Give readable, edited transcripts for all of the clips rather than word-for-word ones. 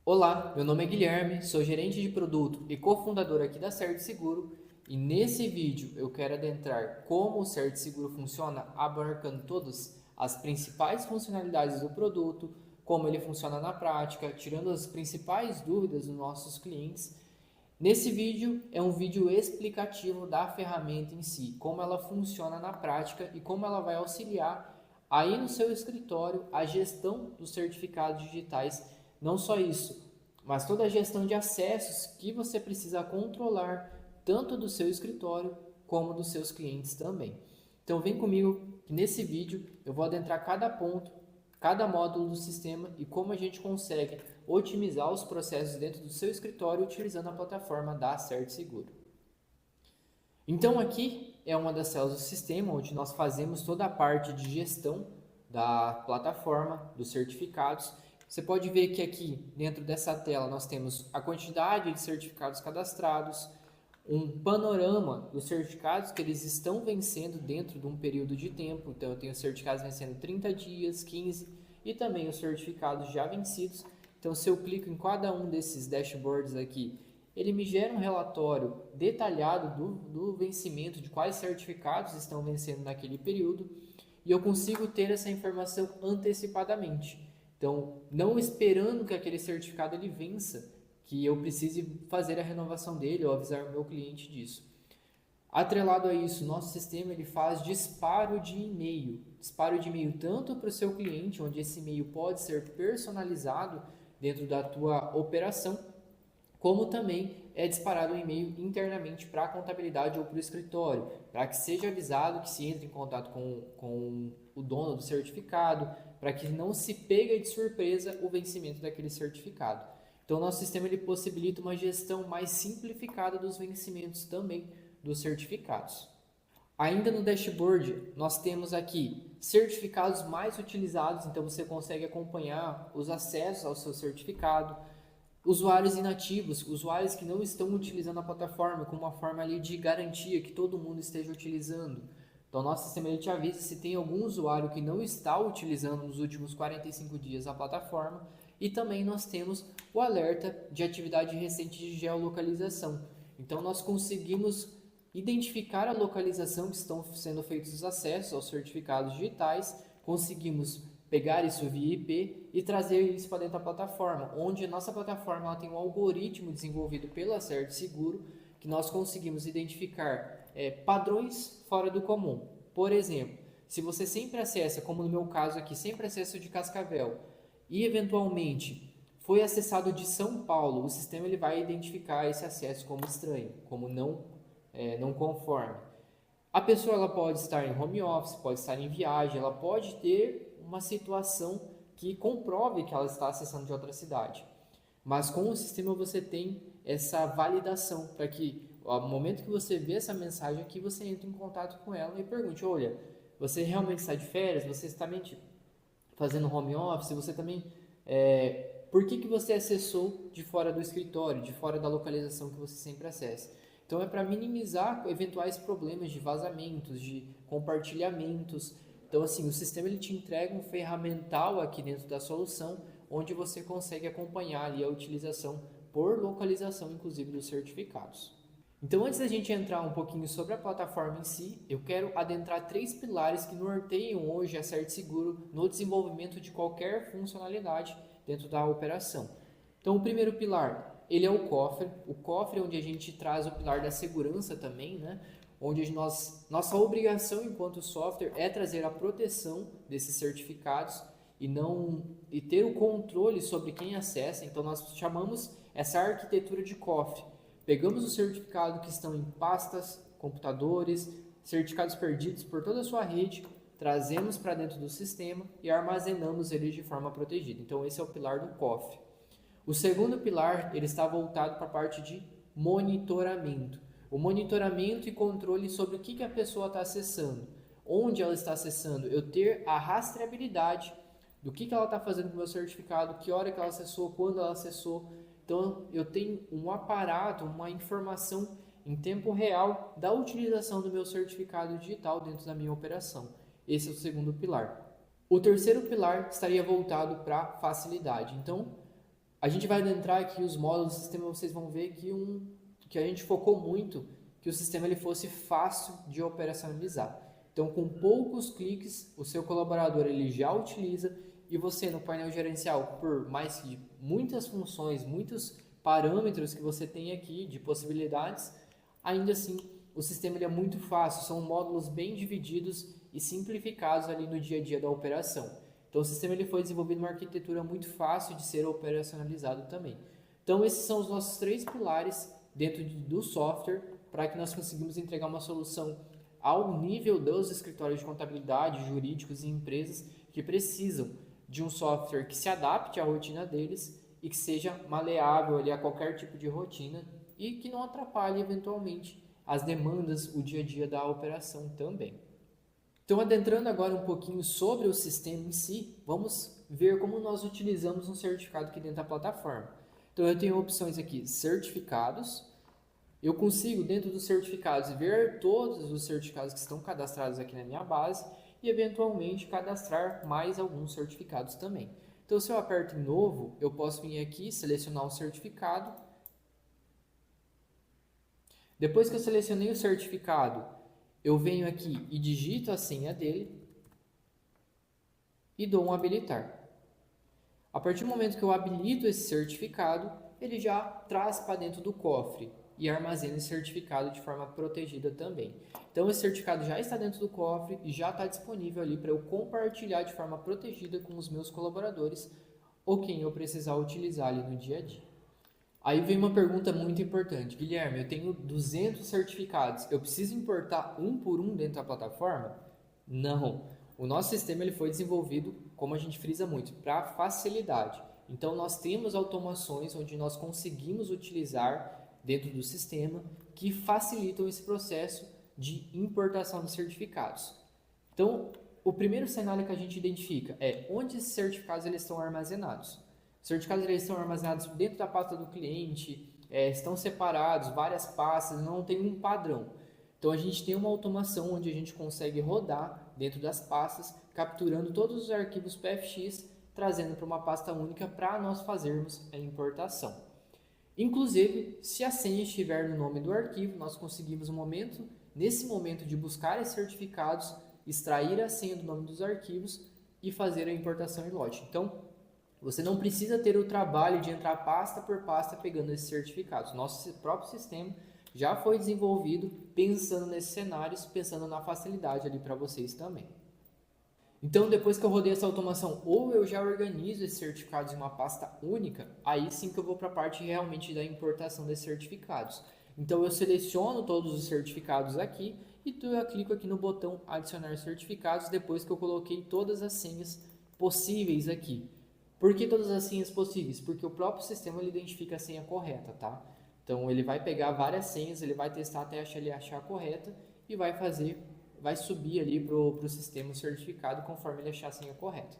Olá, meu nome é Guilherme, sou gerente de produto e cofundador aqui da Certo Seguro e nesse vídeo eu quero adentrar como o Certo Seguro funciona, abarcando todas as principais funcionalidades do produto, como ele funciona na prática, tirando as principais dúvidas dos nossos clientes. Nesse vídeo é um vídeo explicativo da ferramenta em si, como ela funciona na prática e como ela vai auxiliar aí no seu escritório a gestão dos certificados digitais. Não só isso, mas toda a gestão de acessos que você precisa controlar tanto do seu escritório como dos seus clientes também. Então vem comigo que nesse vídeo eu vou adentrar cada ponto, cada módulo do sistema e como a gente consegue otimizar os processos dentro do seu escritório utilizando a plataforma da Certo Seguro. Então aqui é uma das células do sistema onde nós fazemos toda a parte de gestão da plataforma, dos certificados. Você pode ver que aqui dentro dessa tela nós temos a quantidade de certificados cadastrados, um panorama dos certificados que eles estão vencendo dentro de um período de tempo. Então eu tenho certificados vencendo 30 dias, 15 e também os certificados já vencidos. Então se eu clico em cada um desses dashboards aqui, ele me gera um relatório detalhado do vencimento, de quais certificados estão vencendo naquele período, e eu consigo ter essa informação antecipadamente. Então, não esperando que aquele certificado ele vença, que eu precise fazer a renovação dele ou avisar o meu cliente disso. Atrelado a isso, nosso sistema ele faz disparo de e-mail tanto para o seu cliente, onde esse e-mail pode ser personalizado dentro da tua operação, como também é disparado um e-mail internamente para a contabilidade ou para o escritório, para que seja avisado que se entre em contato com o dono do certificado, para que não se pegue de surpresa o vencimento daquele certificado. Então, nosso sistema ele possibilita uma gestão mais simplificada dos vencimentos também dos certificados. Ainda no dashboard, nós temos aqui certificados mais utilizados, então você consegue acompanhar os acessos ao seu certificado, usuários inativos, usuários que não estão utilizando a plataforma como uma forma ali de garantia que todo mundo esteja utilizando. Então, nosso sistema ele te avisa se tem algum usuário que não está utilizando nos últimos 45 dias a plataforma. E também nós temos o alerta de atividade recente de geolocalização. Então, nós conseguimos identificar a localização que estão sendo feitos os acessos aos certificados digitais, conseguimos pegar isso via IP e trazer isso para dentro da plataforma, onde a nossa plataforma ela tem um algoritmo desenvolvido pela Certo Seguro, que nós conseguimos identificar padrões fora do comum. Por exemplo, se você sempre acessa, como no meu caso aqui, sempre acesso de Cascavel, e eventualmente foi acessado de São Paulo, o sistema ele vai identificar esse acesso como estranho, como não conforme. A pessoa ela pode estar em home office, pode estar em viagem, ela pode ter uma situação que comprove que ela está acessando de outra cidade. Mas com o sistema você tem essa validação para que ao momento que você vê essa mensagem aqui, você entre em contato com ela e pergunte, olha, você realmente está de férias? Você está fazendo home office? Você também... por que você acessou de fora do escritório, de fora da localização que você sempre acessa? Então é para minimizar eventuais problemas de vazamentos, de compartilhamentos. Então assim, o sistema ele te entrega um ferramental aqui dentro da solução, onde você consegue acompanhar ali a utilização por localização, inclusive dos certificados. Então antes da gente entrar um pouquinho sobre a plataforma em si, eu quero adentrar 3 pilares que norteiam hoje a Certo Seguro no desenvolvimento de qualquer funcionalidade dentro da operação. Então o primeiro pilar, ele é o cofre onde a gente traz o pilar da segurança também, né? Onde nossa obrigação enquanto software é trazer a proteção desses certificados e ter o controle sobre quem acessa. Então nós chamamos essa arquitetura de cofre. Pegamos o certificado que estão em pastas, computadores, certificados perdidos por toda a sua rede, trazemos para dentro do sistema e armazenamos eles de forma protegida. Então esse é o pilar do cofre. O segundo pilar ele está voltado para a parte de monitoramento. O monitoramento e controle sobre o que a pessoa está acessando, onde ela está acessando, eu ter a rastreabilidade do que ela está fazendo com o meu certificado, que hora que ela acessou, quando ela acessou. Então eu tenho um aparato, uma informação em tempo real da utilização do meu certificado digital dentro da minha operação. Esse é o segundo pilar. O terceiro pilar estaria voltado para facilidade. Então, A gente vai adentrar aqui os módulos do sistema, vocês vão ver que a gente focou muito que o sistema ele fosse fácil de operacionalizar. Então, com poucos cliques, o seu colaborador ele já utiliza e você no painel gerencial, por mais que muitas funções, muitos parâmetros que você tem aqui de possibilidades, ainda assim o sistema ele é muito fácil, são módulos bem divididos e simplificados ali no dia a dia da operação. Então o sistema ele foi desenvolvido uma arquitetura muito fácil de ser operacionalizado também. Então esses são os nossos 3 pilares dentro do software para que nós conseguimos entregar uma solução ao nível dos escritórios de contabilidade, jurídicos e empresas que precisam de um software que se adapte à rotina deles e que seja maleável ali a qualquer tipo de rotina e que não atrapalhe eventualmente as demandas, o dia a dia da operação também. Então, adentrando agora um pouquinho sobre o sistema em si, vamos ver como nós utilizamos um certificado aqui dentro da plataforma. Então, eu tenho opções aqui, certificados. Eu consigo, dentro dos certificados, ver todos os certificados que estão cadastrados aqui na minha base e, eventualmente, cadastrar mais alguns certificados também. Então, se eu aperto em novo, eu posso vir aqui, selecionar um certificado. Depois que eu selecionei o certificado, eu venho aqui e digito a senha dele e dou um habilitar. A partir do momento que eu habilito esse certificado, ele já traz para dentro do cofre e armazena esse certificado de forma protegida também. Então, esse certificado já está dentro do cofre e já está disponível ali para eu compartilhar de forma protegida com os meus colaboradores ou quem eu precisar utilizar ali no dia a dia. Aí vem uma pergunta muito importante. Guilherme, eu tenho 200 certificados. Eu preciso importar um por um dentro da plataforma? Não. O nosso sistema ele foi desenvolvido, como a gente frisa muito, para facilidade. Então, nós temos automações onde nós conseguimos utilizar dentro do sistema que facilitam esse processo de importação de certificados. Então, o primeiro cenário que a gente identifica é onde esses certificados eles estão armazenados. Os certificados eles estão armazenados dentro da pasta do cliente, estão separados, várias pastas, não tem um padrão. Então a gente tem uma automação onde a gente consegue rodar dentro das pastas, capturando todos os arquivos PFX, trazendo para uma pasta única para nós fazermos a importação. Inclusive, se a senha estiver no nome do arquivo, nós conseguimos nesse momento de buscar esses certificados, extrair a senha do nome dos arquivos e fazer a importação em lote. Então, você não precisa ter o trabalho de entrar pasta por pasta pegando esses certificados. Nosso próprio sistema já foi desenvolvido pensando nesses cenários, pensando na facilidade ali para vocês também. Então, depois que eu rodei essa automação, ou eu já organizo esses certificados em uma pasta única, aí sim que eu vou para a parte realmente da importação desses certificados. Então, eu seleciono todos os certificados aqui e eu clico aqui no botão adicionar certificados depois que eu coloquei todas as senhas possíveis aqui. Por que todas as senhas possíveis? Porque o próprio sistema ele identifica a senha correta, tá? Então ele vai pegar várias senhas, ele vai testar até ele achar a correta e vai subir ali para o sistema certificado conforme ele achar a senha correta.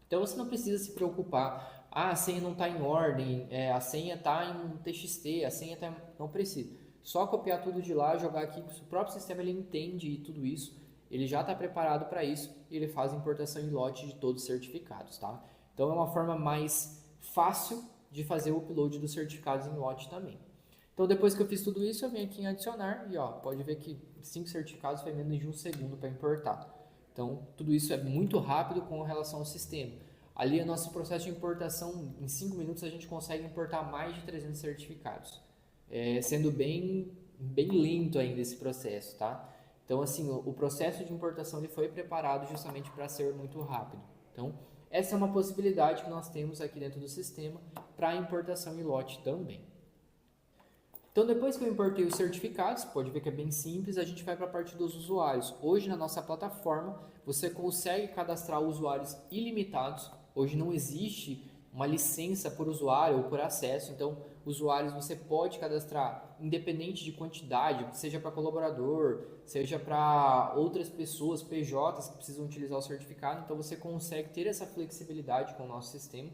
Então você não precisa se preocupar, a senha não está em ordem, a senha está em TXT, a senha está... Não precisa. Só copiar tudo de lá, jogar aqui, o próprio sistema ele entende tudo isso, ele já está preparado para isso e ele faz a importação em lote de todos os certificados, tá? Então é uma forma mais fácil de fazer o upload dos certificados em lote também. Então depois que eu fiz tudo isso, eu venho aqui em adicionar e pode ver que 5 certificados foi menos de 1 segundo para importar. Então tudo isso é muito rápido com relação ao sistema. Ali o nosso processo de importação, em 5 minutos a gente consegue importar mais de 300 certificados. Sendo bem lento ainda esse processo, tá? Então assim, o processo de importação ele foi preparado justamente para ser muito rápido. Então essa é uma possibilidade que nós temos aqui dentro do sistema para importação em lote também. Então, depois que eu importei os certificados, pode ver que é bem simples, a gente vai para a parte dos usuários. Hoje, na nossa plataforma, você consegue cadastrar usuários ilimitados. Hoje não existe uma licença por usuário ou por acesso, então, usuários você pode cadastrar independente de quantidade, seja para colaborador, seja para outras pessoas, PJs que precisam utilizar o certificado, então você consegue ter essa flexibilidade com o nosso sistema.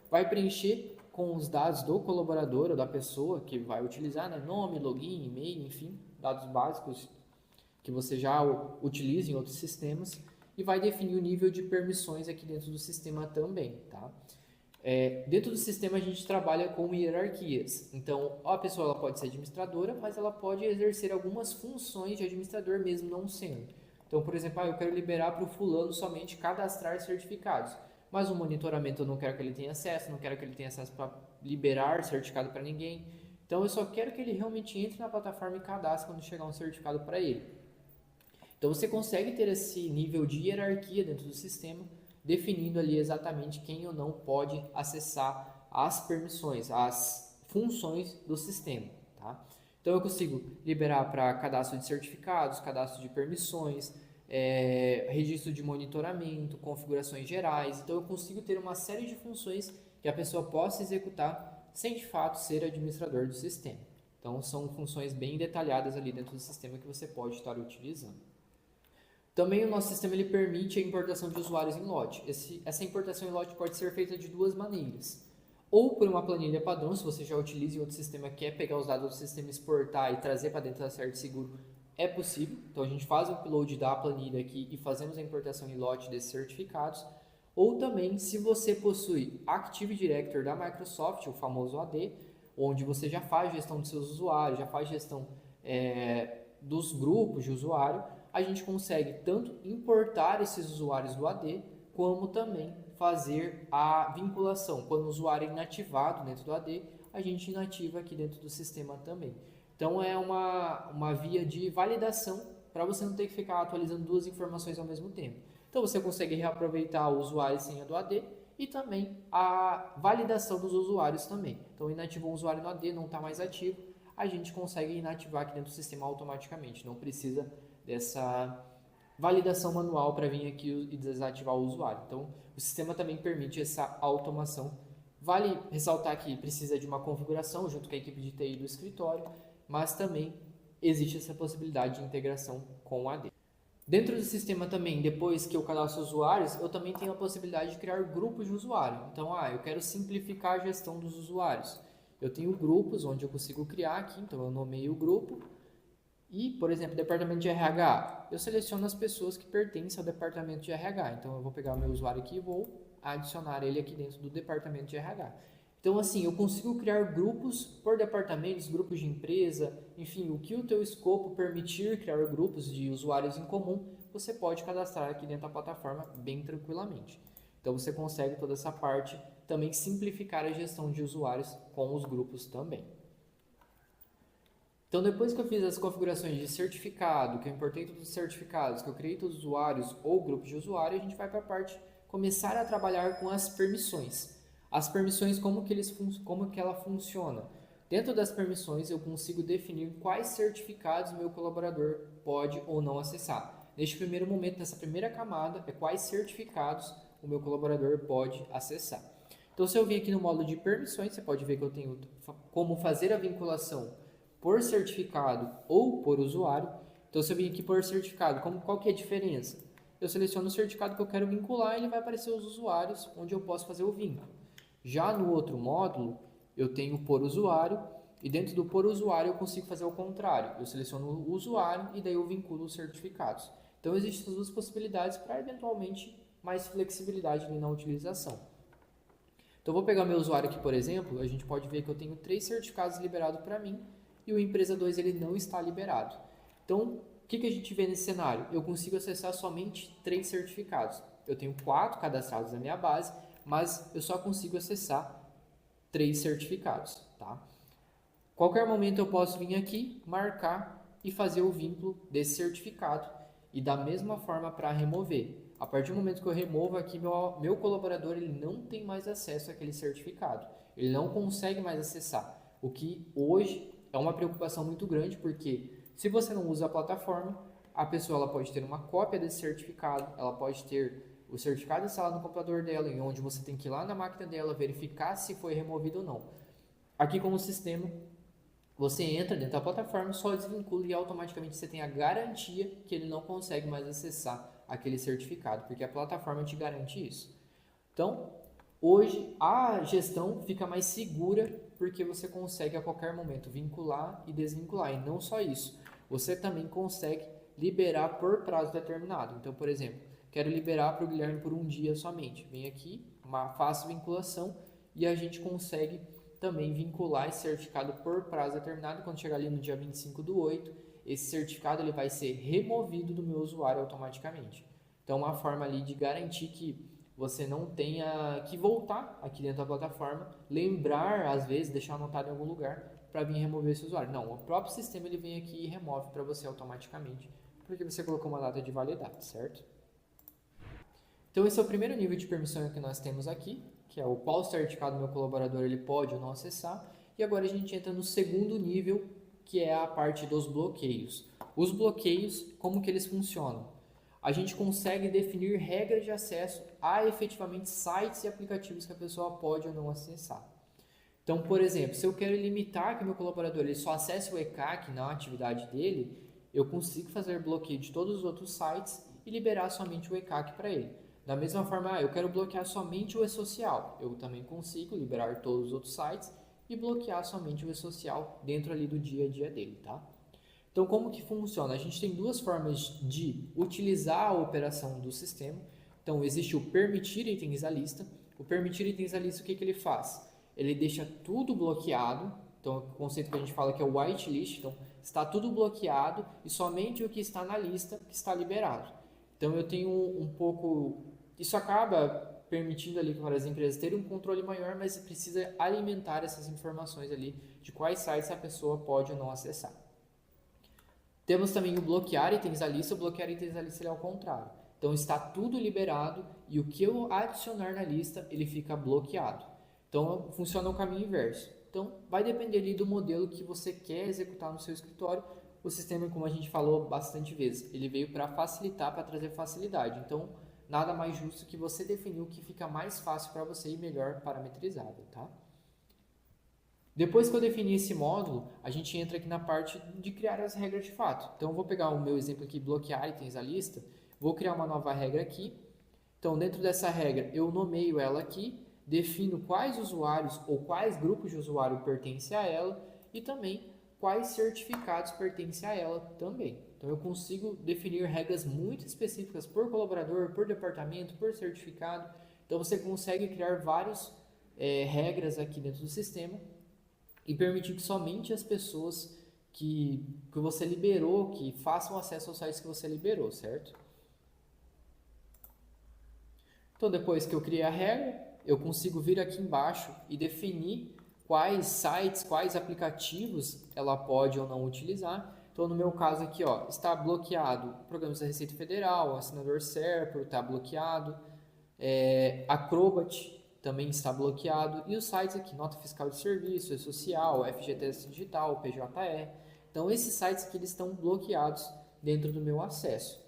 Vai preencher com os dados do colaborador ou da pessoa que vai utilizar, né? Nome, login, e-mail, enfim, dados básicos que você já utiliza em outros sistemas e vai definir o nível de permissões aqui dentro do sistema também, tá? Dentro do sistema a gente trabalha com hierarquias. Então, a pessoa ela pode ser administradora, mas ela pode exercer algumas funções de administrador mesmo não sendo. Então, por exemplo, eu quero liberar para o fulano somente cadastrar certificados, mas o monitoramento eu não quero que ele tenha acesso, não quero que ele tenha acesso para liberar certificado para ninguém. Então, eu só quero que ele realmente entre na plataforma e cadastre quando chegar um certificado para ele. Então, você consegue ter esse nível de hierarquia dentro do sistema, definindo ali exatamente quem ou não pode acessar as permissões, as funções do sistema. Tá? Então, eu consigo liberar para cadastro de certificados, cadastro de permissões, registro de monitoramento, configurações gerais. Então, eu consigo ter uma série de funções que a pessoa possa executar sem, de fato, ser administrador do sistema. Então, são funções bem detalhadas ali dentro do sistema que você pode estar utilizando. Também o nosso sistema ele permite a importação de usuários em lote. Essa importação em lote pode ser feita de duas maneiras. Ou por uma planilha padrão, se você já utiliza em outro sistema, quer pegar os dados do sistema, exportar e trazer para dentro da CertSeguro, é possível. Então a gente faz o upload da planilha aqui e fazemos a importação em lote desses certificados. Ou também, se você possui Active Directory da Microsoft, o famoso AD, onde você já faz gestão dos seus usuários, já faz gestão dos grupos de usuário, a gente consegue tanto importar esses usuários do AD, como também fazer a vinculação. Quando o usuário é inativado dentro do AD, a gente inativa aqui dentro do sistema também. Então é uma via de validação para você não ter que ficar atualizando duas informações ao mesmo tempo. Então você consegue reaproveitar o usuário e senha do AD e também a validação dos usuários também. Então inativou o usuário no AD, não está mais ativo, a gente consegue inativar aqui dentro do sistema automaticamente, não precisa dessa validação manual para vir aqui e desativar o usuário. Então, o sistema também permite essa automação. Vale ressaltar que precisa de uma configuração junto com a equipe de TI do escritório, mas também existe essa possibilidade de integração com o AD. Dentro do sistema também, depois que eu cadastro usuários, eu também tenho a possibilidade de criar grupos de usuário. Então, eu quero simplificar a gestão dos usuários. Eu tenho grupos onde eu consigo criar aqui, então eu nomeio o grupo. E, por exemplo, departamento de RH, eu seleciono as pessoas que pertencem ao departamento de RH. Então, eu vou pegar o meu usuário aqui e vou adicionar ele aqui dentro do departamento de RH. Então, assim, eu consigo criar grupos por departamentos, grupos de empresa, enfim, o que o teu escopo permitir criar grupos de usuários em comum, você pode cadastrar aqui dentro da plataforma bem tranquilamente. Então, você consegue toda essa parte, também simplificar a gestão de usuários com os grupos também. Então, depois que eu fiz as configurações de certificado, que eu importei todos os certificados, que eu criei todos os usuários ou grupos de usuário, a gente vai para a parte começar a trabalhar com as permissões. As permissões, como que ela funciona? Dentro das permissões, eu consigo definir quais certificados meu colaborador pode ou não acessar. Neste primeiro momento, nessa primeira camada, é quais certificados o meu colaborador pode acessar. Então, se eu vir aqui no módulo de permissões, você pode ver que eu tenho como fazer a vinculação por certificado ou por usuário. Então, se eu vim aqui por certificado, qual que é a diferença? Eu seleciono o certificado que eu quero vincular e ele vai aparecer os usuários onde eu posso fazer o vínculo. Já no outro módulo, eu tenho por usuário e dentro do por usuário eu consigo fazer o contrário. Eu seleciono o usuário e daí eu vinculo os certificados. Então, existem essas duas possibilidades para, eventualmente, mais flexibilidade ali na utilização. Então, eu vou pegar meu usuário aqui, por exemplo, a gente pode ver que eu tenho 3 certificados liberados para mim e o empresa 2 ele não está liberado. Então, o que a gente vê nesse cenário? Eu consigo acessar somente 3 certificados. Eu tenho 4 cadastrados na minha base, mas eu só consigo acessar 3 certificados. Tá? Qualquer momento eu posso vir aqui, marcar e fazer o vínculo desse certificado. E da mesma forma para remover. A partir do momento que eu removo aqui, meu colaborador ele não tem mais acesso àquele certificado. Ele não consegue mais acessar. O que hoje é uma preocupação muito grande, porque se você não usa a plataforma, a pessoa ela pode ter uma cópia desse certificado, ela pode ter o certificado instalado no computador dela, em onde você tem que ir lá na máquina dela verificar se foi removido ou não. Aqui com o sistema, você entra dentro da plataforma, só desvincula e automaticamente você tem a garantia que ele não consegue mais acessar aquele certificado, porque a plataforma te garante isso. Então, hoje a gestão fica mais segura porque você consegue a qualquer momento vincular e desvincular. E não só isso, você também consegue liberar por prazo determinado. Então, por exemplo, quero liberar para o Guilherme por um dia somente. Venho aqui, faço vinculação e a gente consegue também vincular esse certificado por prazo determinado. Quando chegar ali no dia 25/8, esse certificado ele vai ser removido do meu usuário automaticamente. Então, uma forma ali de garantir que você não tenha que voltar aqui dentro da plataforma, lembrar, às vezes, deixar anotado em algum lugar para vir remover esse usuário. Não, o próprio sistema ele vem aqui e remove para você automaticamente, porque você colocou uma data de validade, certo? Então, esse é o primeiro nível de permissão que nós temos aqui, que é o qual certificado meu colaborador ele pode ou não acessar. E agora a gente entra no segundo nível, que é a parte dos bloqueios. Os bloqueios, como que eles funcionam? A gente consegue definir regras de acesso a efetivamente sites e aplicativos que a pessoa pode ou não acessar. Então, por exemplo, se eu quero limitar que meu colaborador ele só acesse o ECAC na atividade dele, eu consigo fazer bloqueio de todos os outros sites e liberar somente o ECAC para ele. Da mesma forma, eu quero bloquear somente o e-social. Eu também consigo liberar todos os outros sites e bloquear somente o e-social dentro ali do dia a dia dele, tá? Então, como que funciona? A gente tem duas formas de utilizar a operação do sistema. Então, existe o permitir itens à lista. O permitir itens à lista, o que ele faz? Ele deixa tudo bloqueado. Então, o conceito que a gente fala que é o whitelist. Então, está tudo bloqueado e somente o que está na lista está liberado. Então, eu tenho um pouco... Isso acaba permitindo ali para as empresas terem um controle maior, mas precisa alimentar essas informações ali de quais sites a pessoa pode ou não acessar. Temos também o bloquear itens da lista. O bloquear itens da lista é ao contrário. Então, está tudo liberado e o que eu adicionar na lista, ele fica bloqueado. Então, funciona o caminho inverso. Então, vai depender ali do modelo que você quer executar no seu escritório. O sistema, como a gente falou bastante vezes, ele veio para facilitar, para trazer facilidade. Então, nada mais justo que você definir o que fica mais fácil para você e melhor parametrizado, tá? Depois que eu definir esse módulo, a gente entra aqui na parte de criar as regras de fato. Então, eu vou pegar o meu exemplo aqui, bloquear itens à lista, vou criar uma nova regra aqui. Então, dentro dessa regra, eu nomeio ela aqui, defino quais usuários ou quais grupos de usuário pertencem a ela e também quais certificados pertencem a ela também. Então, eu consigo definir regras muito específicas por colaborador, por departamento, por certificado. Então, você consegue criar várias regras aqui dentro do sistema e permitir que somente as pessoas que você liberou, que façam acesso aos sites que você liberou, certo? Então, depois que eu criei a regra, eu consigo vir aqui embaixo e definir quais sites, quais aplicativos ela pode ou não utilizar. Então, no meu caso aqui, ó, está bloqueado programas da Receita Federal, assinador Serpro está bloqueado, Acrobat também está bloqueado, e os sites aqui, Nota Fiscal de Serviço, E-Social, FGTS Digital, PJE. Então, esses sites aqui eles estão bloqueados dentro do meu acesso.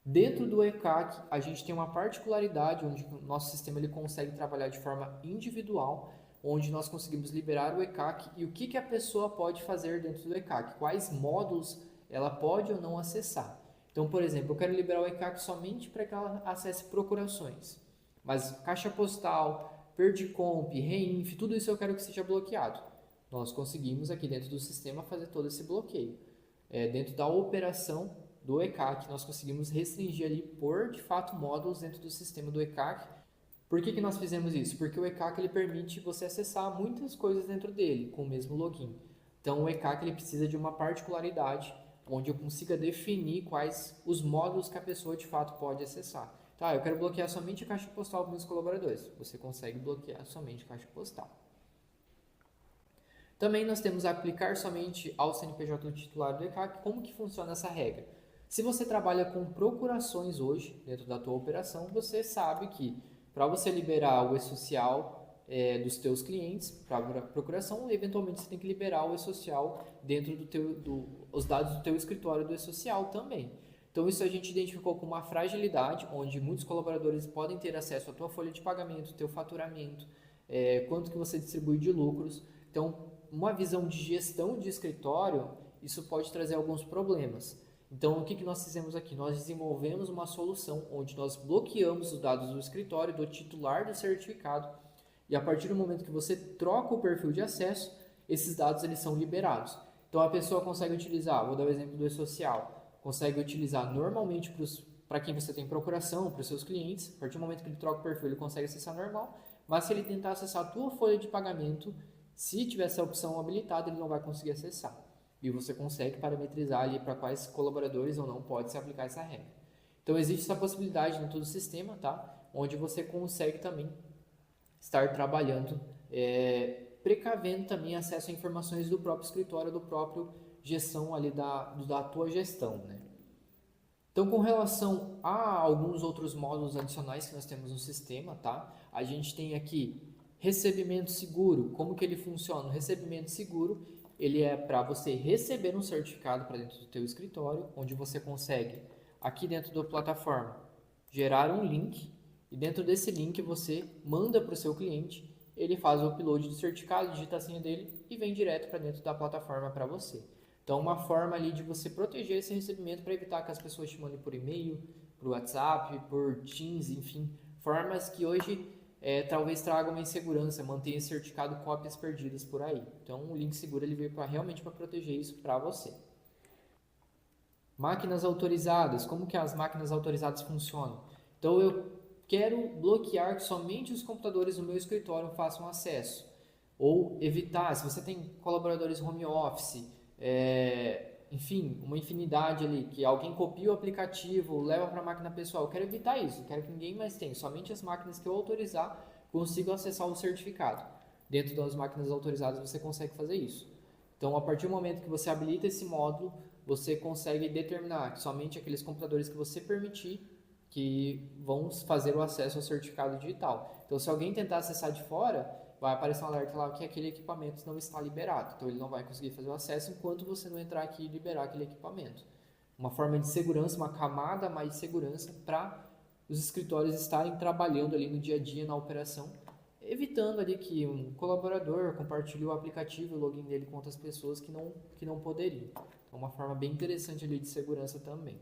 Dentro do ECAC, a gente tem uma particularidade onde o nosso sistema ele consegue trabalhar de forma individual, onde nós conseguimos liberar o ECAC e o que a pessoa pode fazer dentro do ECAC, quais módulos ela pode ou não acessar. Então, por exemplo, eu quero liberar o ECAC somente para que ela acesse procurações, mas caixa postal, Perdicomp, Reinf, tudo isso eu quero que seja bloqueado. Nós conseguimos aqui dentro do sistema fazer todo esse bloqueio. Dentro da operação do ECAC, nós conseguimos restringir ali por, de fato, módulos dentro do sistema do ECAC. Por que nós fizemos isso? Porque o ECAC ele permite você acessar muitas coisas dentro dele com o mesmo login. Então, o ECAC ele precisa de uma particularidade onde eu consiga definir quais os módulos que a pessoa de fato pode acessar. Tá, eu quero bloquear somente a caixa postal dos meus colaboradores. Você consegue bloquear somente a caixa postal. Também nós temos aplicar somente ao CNPJ do titular do ECAC. Como que funciona essa regra? Se você trabalha com procurações hoje, dentro da tua operação, você sabe que para você liberar o e-social dos teus clientes para procuração, eventualmente você tem que liberar o e-social dentro os dados do teu escritório do e-social também. Então, isso a gente identificou como uma fragilidade, onde muitos colaboradores podem ter acesso à tua folha de pagamento, teu faturamento, quanto que você distribui de lucros. Então, uma visão de gestão de escritório, isso pode trazer alguns problemas. Então, o que nós fizemos aqui? Nós desenvolvemos uma solução onde nós bloqueamos os dados do escritório, do titular do certificado, e a partir do momento que você troca o perfil de acesso, esses dados eles são liberados. Então, a pessoa consegue utilizar, vou dar o exemplo do e-social, consegue utilizar normalmente para quem você tem procuração, para os seus clientes. A partir do momento que ele troca o perfil, ele consegue acessar normal. Mas se ele tentar acessar a tua folha de pagamento, se tiver essa opção habilitada, ele não vai conseguir acessar. E você consegue parametrizar ali para quais colaboradores ou não pode se aplicar essa regra. Então existe essa possibilidade dentro do sistema, tá? Onde você consegue também estar trabalhando, precavendo também acesso a informações do próprio escritório, do próprio gestão ali da tua gestão, né? Então, com relação a alguns outros módulos adicionais que nós temos no sistema, tá? A gente tem aqui recebimento seguro. Como que ele funciona? O recebimento seguro, ele é para você receber um certificado para dentro do teu escritório, onde você consegue, aqui dentro da plataforma, gerar um link, e dentro desse link você manda para o seu cliente, ele faz o upload do certificado, digita a senha dele e vem direto para dentro da plataforma para você. Então, uma forma ali de você proteger esse recebimento para evitar que as pessoas te mandem por e-mail, por WhatsApp, por Teams, enfim, formas que hoje talvez tragam uma insegurança, mantenha esse certificado cópias perdidas por aí. Então, o link seguro ele veio realmente para proteger isso para você. Máquinas autorizadas. Como que as máquinas autorizadas funcionam? Então, eu quero bloquear que somente os computadores do meu escritório façam acesso. Ou evitar, se você tem colaboradores home office, enfim, uma infinidade ali, que alguém copia o aplicativo, leva para a máquina pessoal. Eu quero evitar isso, eu quero que ninguém mais tenha. Somente as máquinas que eu autorizar consigam acessar o certificado. Dentro das máquinas autorizadas você consegue fazer isso. Então, a partir do momento que você habilita esse módulo, você consegue determinar que somente aqueles computadores que você permitir que vão fazer o acesso ao certificado digital. Então, se alguém tentar acessar de fora, vai aparecer um alerta lá que aquele equipamento não está liberado. Então, ele não vai conseguir fazer o acesso enquanto você não entrar aqui e liberar aquele equipamento. Uma forma de segurança, uma camada a mais de segurança para os escritórios estarem trabalhando ali no dia a dia, na operação, evitando ali que um colaborador compartilhe o aplicativo, o login dele com outras pessoas que não poderiam. Então, uma forma bem interessante ali de segurança também.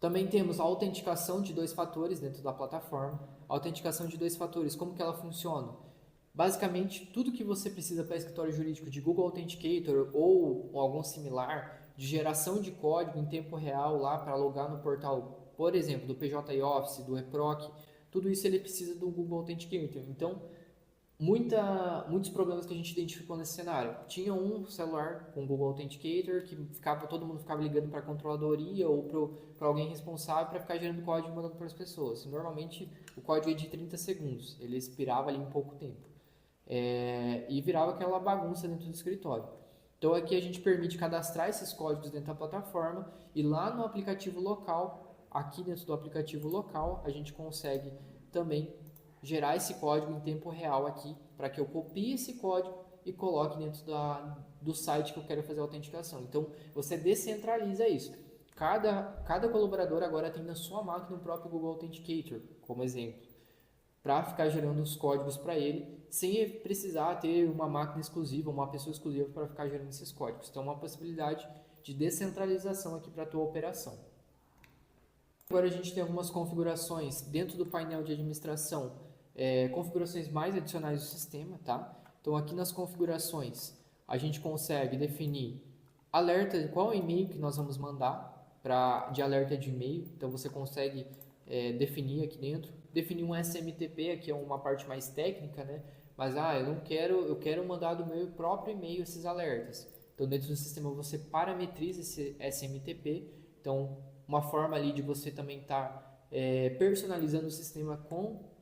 Também temos a autenticação de 2 fatores dentro da plataforma. A autenticação de 2 fatores, como que ela funciona? Basicamente, tudo que você precisa para escritório jurídico de Google Authenticator ou algum similar, de geração de código em tempo real lá para logar no portal, por exemplo, do PJ Office, do eProc, tudo isso ele precisa do Google Authenticator. Então, muitos problemas que a gente identificou nesse cenário. Tinha um celular com Google Authenticator que todo mundo ficava ligando para a controladoria ou para alguém responsável para ficar gerando código e mandando para as pessoas. Normalmente o código é de 30 segundos, ele expirava ali em pouco tempo. E virava aquela bagunça dentro do escritório. Então aqui a gente permite cadastrar esses códigos dentro da plataforma e lá no aplicativo local, aqui dentro do aplicativo local, a gente consegue também gerar esse código em tempo real aqui, para que eu copie esse código e coloque dentro do site que eu quero fazer a autenticação. Então, você descentraliza isso. Cada colaborador agora tem na sua máquina o próprio Google Authenticator, como exemplo, para ficar gerando os códigos para ele, sem precisar ter uma máquina exclusiva, uma pessoa exclusiva para ficar gerando esses códigos. Então, é uma possibilidade de descentralização aqui para a tua operação. Agora a gente tem algumas configurações dentro do painel de administração, configurações mais adicionais do sistema, tá? Então aqui nas configurações a gente consegue definir alerta, qual é o e-mail que nós vamos mandar de alerta de e-mail. Então você consegue definir aqui dentro, definir um SMTP, aqui é uma parte mais técnica, né? Mas eu quero mandar do meu próprio e-mail esses alertas. Então dentro do sistema você parametriza esse SMTP. Então uma forma ali de você também estar personalizando o sistema com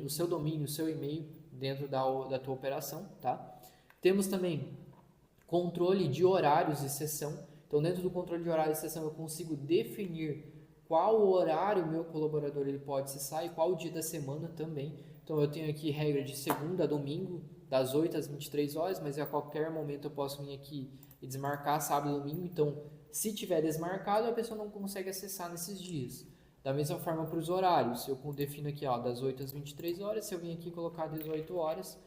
o seu domínio, o seu e-mail dentro da tua operação, tá? Temos também controle de horários de sessão. Então, dentro do controle de horário de sessão, eu consigo definir qual horário o meu colaborador ele pode acessar e qual dia da semana também. Então, eu tenho aqui regra de segunda a domingo, das 8 às 23 horas, mas a qualquer momento eu posso vir aqui e desmarcar sábado e domingo. Então, se tiver desmarcado, a pessoa não consegue acessar nesses dias. Da mesma forma para os horários, eu defino aqui das 8 às 23 horas, se eu vim aqui colocar 18 horas,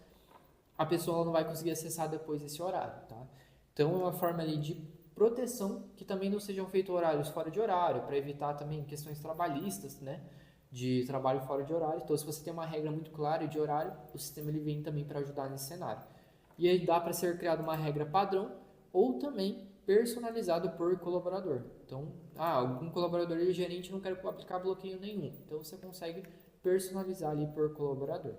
a pessoa não vai conseguir acessar depois desse horário, tá? Então é uma forma ali de proteção que também não sejam feitos horários fora de horário, para evitar também questões trabalhistas, né? De trabalho fora de horário. Então se você tem uma regra muito clara de horário, o sistema ele vem também para ajudar nesse cenário. E aí dá para ser criada uma regra padrão ou também personalizado por colaborador. Então, algum colaborador e gerente não quer aplicar bloqueio nenhum. Então, você consegue personalizar ali por colaborador.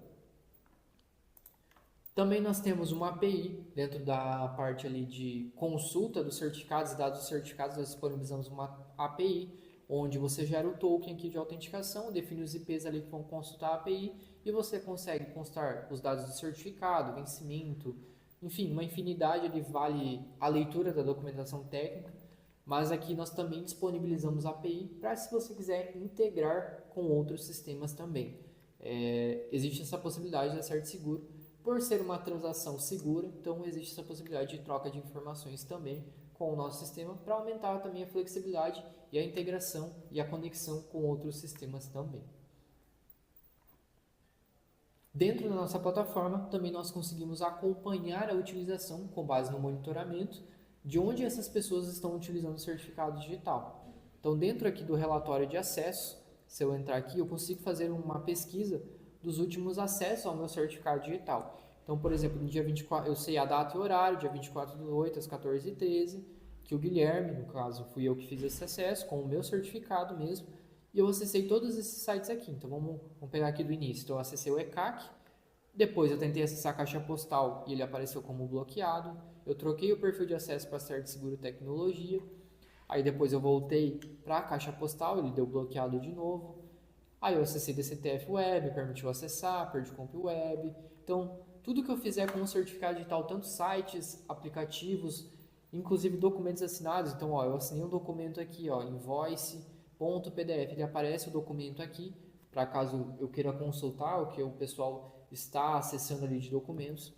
Também nós temos uma API dentro da parte ali de consulta dos certificados e dados dos certificados. Nós disponibilizamos uma API onde você gera o token aqui de autenticação, define os IPs ali que vão consultar a API e você consegue constar os dados do certificado, vencimento, enfim, uma infinidade ali vale a leitura da documentação técnica. Mas aqui nós também disponibilizamos a API para se você quiser integrar com outros sistemas também. Existe essa possibilidade da CertSeguro. Por ser uma transação segura, então existe essa possibilidade de troca de informações também com o nosso sistema para aumentar também a flexibilidade e a integração e a conexão com outros sistemas também. Dentro da nossa plataforma, também nós conseguimos acompanhar a utilização com base no monitoramento de onde essas pessoas estão utilizando o certificado digital. Então, dentro aqui do relatório de acesso, se eu entrar aqui, eu consigo fazer uma pesquisa dos últimos acessos ao meu certificado digital. Então, por exemplo, no dia 24, eu sei a data e o horário, dia 24/8 às 14h13, que o Guilherme, no caso, fui eu que fiz esse acesso com o meu certificado mesmo, e eu acessei todos esses sites aqui. Então, vamos pegar aqui do início. Então, eu acessei o ECAC, depois eu tentei acessar a caixa postal e ele apareceu como bloqueado. Eu troquei o perfil de acesso para CertSeguro Tecnologia, aí depois eu voltei para a caixa postal, ele deu bloqueado de novo. Aí eu acessei DCTF Web, permitiu acessar, Perdicomp Web. Então, tudo que eu fizer com o certificado digital, tanto sites, aplicativos, inclusive documentos assinados. Então, eu assinei um documento aqui, invoice.pdf. Ele aparece o documento aqui, para caso eu queira consultar o que o pessoal está acessando ali de documentos.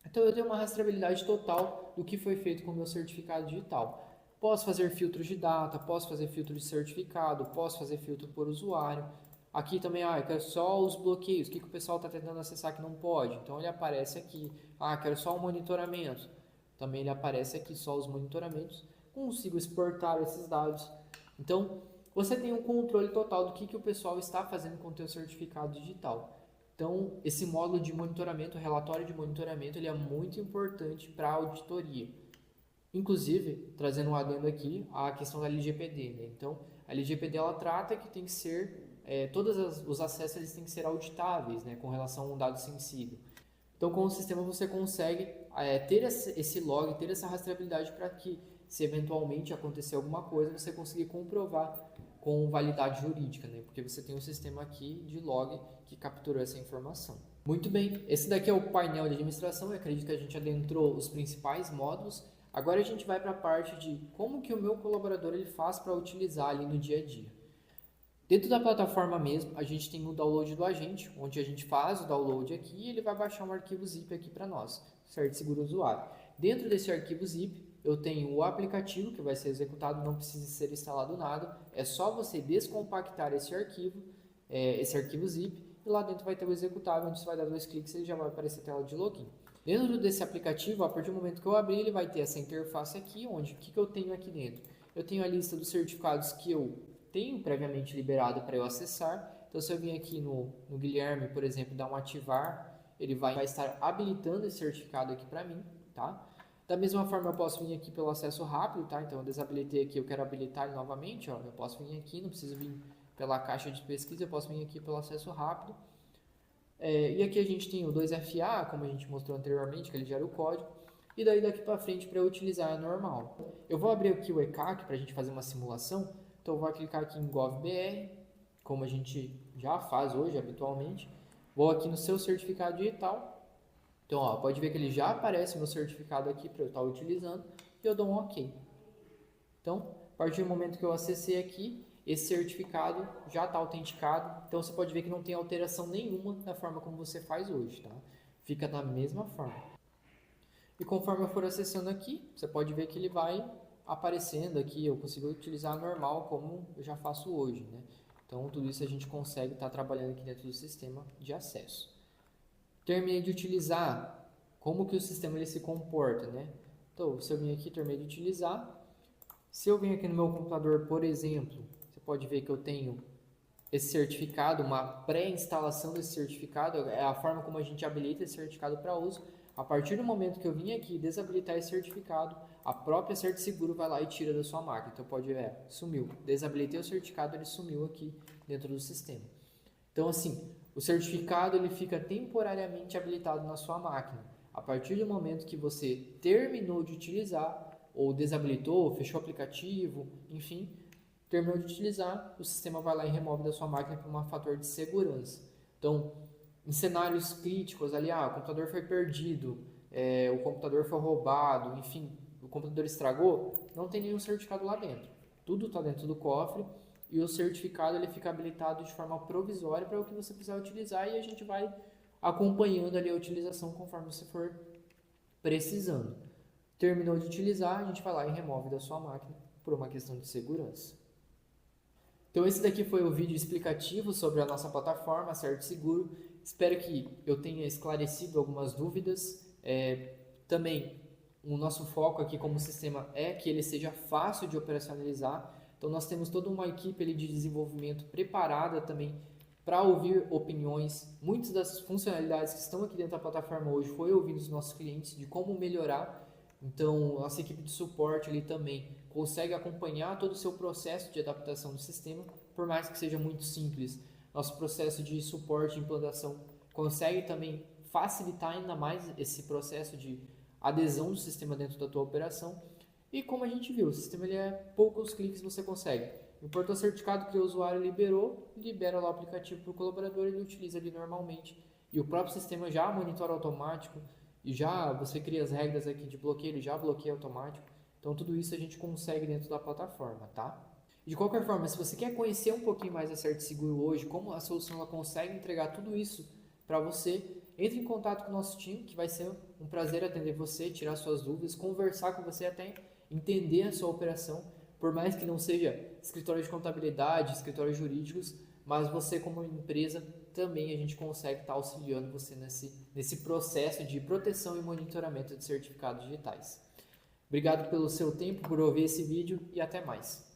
Então, eu tenho uma rastreabilidade total do que foi feito com o meu certificado digital. Posso fazer filtros de data, posso fazer filtro de certificado, posso fazer filtro por usuário. Aqui também, eu quero só os bloqueios, o que o pessoal está tentando acessar que não pode. Então, ele aparece aqui. Quero só o monitoramento. Também ele aparece aqui só os monitoramentos. Consigo exportar esses dados. Então, você tem um controle total do que o pessoal está fazendo com o teu certificado digital. Então, esse módulo de monitoramento, relatório de monitoramento, ele é muito importante para a auditoria. Inclusive, trazendo um adendo aqui, a questão da LGPD, né? Então, a LGPD ela trata que tem que ser, todos os acessos eles têm que ser auditáveis, né? Com relação a um dado sensível. Então, com o sistema você consegue ter esse log, ter essa rastreabilidade para que, se eventualmente acontecer alguma coisa, você conseguir comprovar com validade jurídica, né? Porque você tem um sistema aqui de log que capturou essa informação. Muito bem, esse daqui é o painel de administração. Eu acredito que a gente adentrou os principais módulos. Agora a gente vai para a parte de como que o meu colaborador ele faz para utilizar ali no dia a dia. Dentro da plataforma mesmo, a gente tem o download do agente, onde a gente faz o download aqui e ele vai baixar um arquivo zip aqui para nós, CertSeguro Usuário. Dentro desse arquivo zip, eu tenho o aplicativo que vai ser executado, não precisa ser instalado nada, é só você descompactar esse arquivo zip, e lá dentro vai ter o executável, onde você vai dar 2 cliques e ele já vai aparecer a tela de login. Dentro desse aplicativo, a partir do momento que eu abrir, ele vai ter essa interface aqui, onde o que eu tenho aqui dentro? Eu tenho a lista dos certificados que eu tenho previamente liberado para eu acessar. Então, se eu vir aqui no Guilherme, por exemplo, dar um ativar, ele vai estar habilitando esse certificado aqui para mim, tá? Da mesma forma, eu posso vir aqui pelo acesso rápido, tá? Então, eu desabilitei aqui, eu quero habilitar ele novamente, eu posso vir aqui, não preciso vir pela caixa de pesquisa, eu posso vir aqui pelo acesso rápido. E aqui a gente tem o 2FA, como a gente mostrou anteriormente, que ele gera o código. E daí daqui para frente para eu utilizar é normal. Eu vou abrir aqui o ECAC para a gente fazer uma simulação. Então eu vou clicar aqui em GovBR, como a gente já faz hoje habitualmente. Vou aqui no seu certificado digital. Então pode ver que ele já aparece o meu certificado aqui para eu estar utilizando. E eu dou um OK. Então, a partir do momento que eu acessei aqui, esse certificado já está autenticado, então você pode ver que não tem alteração nenhuma da forma como você faz hoje, tá? Fica da mesma forma. E conforme eu for acessando aqui, você pode ver que ele vai aparecendo aqui, eu consigo utilizar normal como eu já faço hoje, né? Então tudo isso a gente consegue estar trabalhando aqui dentro do sistema de acesso. Terminei de utilizar, como que o sistema ele se comporta, né? Então, se eu vim aqui, terminei de utilizar. Se eu vim aqui no meu computador, por exemplo, pode ver que eu tenho esse certificado, uma pré-instalação desse certificado, é a forma como a gente habilita esse certificado para uso. A partir do momento que eu vim aqui desabilitar esse certificado, a própria CertSeguro vai lá e tira da sua máquina. Então pode ver, sumiu. Desabilitei o certificado, ele sumiu aqui dentro do sistema. Então, assim, o certificado ele fica temporariamente habilitado na sua máquina. A partir do momento que você terminou de utilizar, ou desabilitou, fechou o aplicativo, enfim, terminou de utilizar, o sistema vai lá e remove da sua máquina por um fator de segurança. Então, em cenários críticos ali, o computador foi perdido, o computador foi roubado, enfim, o computador estragou, não tem nenhum certificado lá dentro. Tudo está dentro do cofre e o certificado ele fica habilitado de forma provisória para o que você precisar utilizar e a gente vai acompanhando ali a utilização conforme você for precisando. Terminou de utilizar, a gente vai lá e remove da sua máquina por uma questão de segurança. Então esse daqui foi o vídeo explicativo sobre a nossa plataforma, Certo Seguro. Espero que eu tenha esclarecido algumas dúvidas. Também o nosso foco aqui como sistema é que ele seja fácil de operacionalizar. Então nós temos toda uma equipe ali de desenvolvimento preparada também para ouvir opiniões. Muitas das funcionalidades que estão aqui dentro da plataforma hoje foi ouvir dos nossos clientes de como melhorar. Então, nossa equipe de suporte ali também consegue acompanhar todo o seu processo de adaptação do sistema, por mais que seja muito simples. Nosso processo de suporte e implantação consegue também facilitar ainda mais esse processo de adesão do sistema dentro da tua operação. E como a gente viu, o sistema ele é poucos cliques você consegue. Importou o certificado que o usuário liberou, libera lá o aplicativo para o colaborador, ele utiliza ali normalmente. E o próprio sistema já monitora automático, e já você cria as regras aqui de bloqueio, ele já bloqueia automático. Então tudo isso a gente consegue dentro da plataforma, tá? De qualquer forma, se você quer conhecer um pouquinho mais a Certo Seguro hoje, como a solução ela consegue entregar tudo isso para você, entre em contato com o nosso time, que vai ser um prazer atender você, tirar suas dúvidas, conversar com você até entender a sua operação, por mais que não seja escritório de contabilidade, escritórios jurídicos, mas você como empresa também a gente consegue estar auxiliando você nesse processo de proteção e monitoramento de certificados digitais. Obrigado pelo seu tempo, por ouvir esse vídeo e até mais.